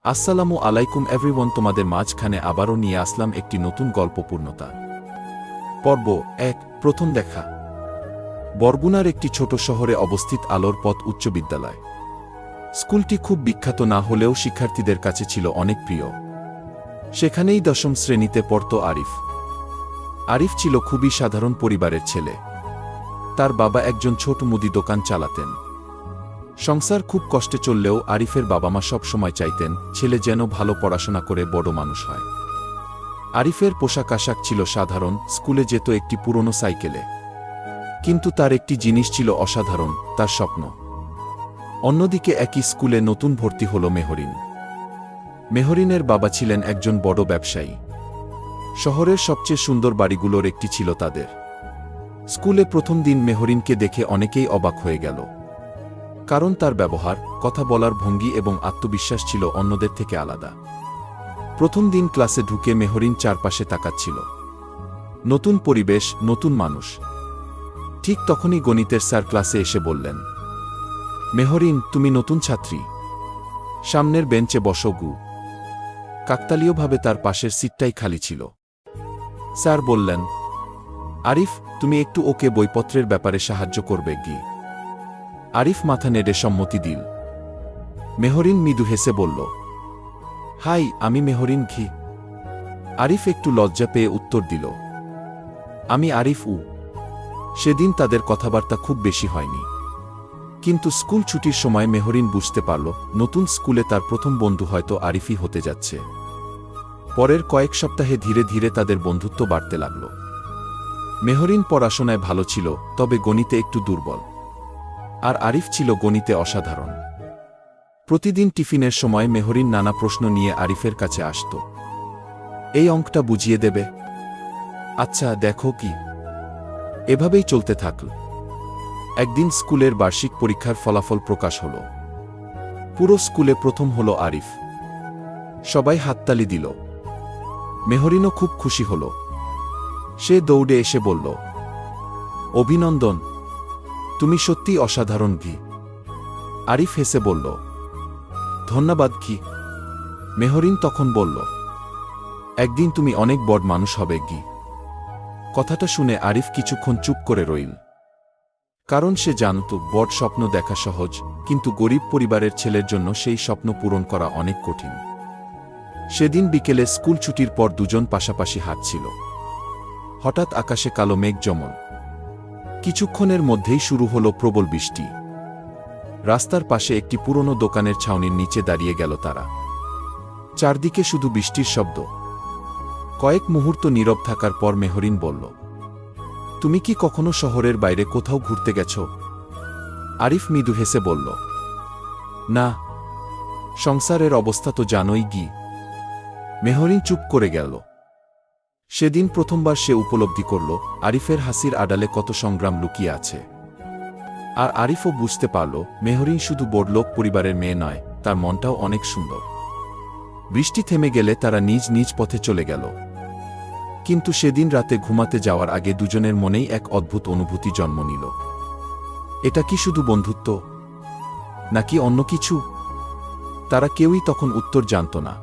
আসসালামু আলাইকুম এভরিওয়ান, তোমাদের মাঝখানে আবারও নিয়ে আসলাম একটি নতুন গল্প পূর্ণতা পর্ব ১। প্রথম দেখা। বরগুনার একটি ছোট শহরে অবস্থিত আলোর পথ উচ্চ বিদ্যালয়। স্কুলটি খুব বিখ্যাত না হলেও শিক্ষার্থীদের কাছে ছিল অনেক প্রিয়। সেখানেই দশম শ্রেণীতে পড়ত আরিফ। আরিফ ছিল খুবই সাধারণ পরিবারের ছেলে। তার বাবা একজন ছোট মুদি দোকান চালাতেন। সংসার খুব কষ্টে চললেও আরিফের বাবা মা সব সময় চাইতেন ছেলে যেন ভালো পড়াশোনা করে বড় মানুষ হয়। আরিফের পোশাক আশাক ছিল সাধারণ, স্কুলে যেত একটি পুরনো সাইকেলে। কিন্তু তার একটি জিনিস ছিল অসাধারণ, তার স্বপ্ন। অন্যদিকে একই স্কুলে নতুন ভর্তি হল মেহরিন। মেহরিনের বাবা ছিলেন একজন বড় ব্যবসায়ী। শহরের সবচেয়ে সুন্দর বাড়িগুলোর একটি ছিল তাদের। স্কুলে প্রথম দিন মেহরিনকে দেখে অনেকেই অবাক হয়ে গেল, কারণ তার ব্যবহার, কথা বলার ভঙ্গি এবং আত্মবিশ্বাস ছিল অন্যদের থেকে আলাদা। প্রথম দিন ক্লাসে ঢুকে মেহরিন চারপাশে তাকাচ্ছিল। নতুন পরিবেশ, নতুন মানুষ। ঠিক তখনই গণিতের স্যার ক্লাসে এসে বললেন, মেহরিন, তুমি নতুন ছাত্রী, সামনের বেঞ্চে বসো গু। কাকতালীয়ভাবে তার পাশের সিটটাই খালি ছিল। স্যার বললেন, আরিফ, তুমি একটু ওকে বইপত্রের ব্যাপারে সাহায্য করবে কি? আরিফ মাথা নেড়ে সম্মতি দিল। মেহরিন মৃদু হেসে বলল, হাই, আমি মেহরিন ঘি। আরিফ একটু লজ্জা পেয়ে উত্তর দিল, আমি আরিফ উ। সেদিন তাদের কথাবার্তা খুব বেশি হয়নি। কিন্তু স্কুল ছুটির সময় মেহরিন বুঝতে পারল নতুন স্কুলে তার প্রথম বন্ধু হয়তো আরিফই হতে যাচ্ছে। পরের কয়েক সপ্তাহে ধীরে ধীরে তাদের বন্ধুত্ব বাড়তে লাগল। মেহরিন পড়াশোনায় ভালো ছিল, তবে গণিতে একটু দুর্বল। আর আরিফ ছিল গণিতে অসাধারণ। প্রতিদিন টিফিনের সময় মেহরিন নানা প্রশ্ন নিয়ে আরিফের কাছে আসত। এই অঙ্কটা বুঝিয়ে দেবে? আচ্ছা, দেখো কি। এভাবেই চলতে থাকল। একদিন স্কুলের বার্ষিক পরীক্ষার ফলাফল প্রকাশ হল। পুরো স্কুলে প্রথম হল আরিফ। সবাই হাততালি দিল। মেহরিনও খুব খুশি হল। সে দৌড়ে এসে বলল, অভিনন্দন, তুমি সত্যি অসাধারণ ঘি। আরিফ হেসে বলল, ধন্যবাদ ঘি। মেহরিন তখন বলল, একদিন তুমি অনেক বড় মানুষ হবে ঘি। কথাটা শুনে আরিফ কিছুক্ষণ চুপ করে রইল। কারণ সে জানত বড় স্বপ্ন দেখা সহজ, কিন্তু গরিব পরিবারের ছেলের জন্য সেই স্বপ্ন পূরণ করা অনেক কঠিন। সেদিন বিকেলে স্কুল ছুটির পর দুজন পাশাপাশি হাঁটছিল। হঠাৎ আকাশে কালো মেঘ জমল। কিছুক্ষণের মধ্যেই শুরু হল প্রবল বৃষ্টি। রাস্তার পাশে একটি পুরনো দোকানের ছাউনির নিচে দাঁড়িয়ে গেল তারা। চারদিকে শুধু বৃষ্টির শব্দ। কয়েক মুহূর্ত নীরব থাকার পর মেহরিন বলল, তুমি কি কখনো শহরের বাইরে কোথাও ঘুরতে গেছ? আরিফ মৃদু হেসে বলল, না, সংসারের অবস্থা তো জানোই গি। মেহরিন চুপ করে গেল। সেদিন প্রথমবার সে উপলব্ধি করল আরিফের হাসির আড়ালে কত সংগ্রাম লুকিয়ে আছে। আর আরিফও বুঝতে পারল মেহরিন শুধু বড়লোক পরিবারের মেয়ে নয়, তার মনটাও অনেক সুন্দর। বৃষ্টি থেমে গেলে তারা নিজ নিজ পথে চলে গেল। কিন্তু সেদিন রাতে ঘুমাতে যাওয়ার আগে দুজনের মনেই এক অদ্ভুত অনুভূতি জন্ম নিল। এটা কি শুধু বন্ধুত্ব, নাকি অন্য কিছু? তারা কেউই তখন উত্তর জানত না।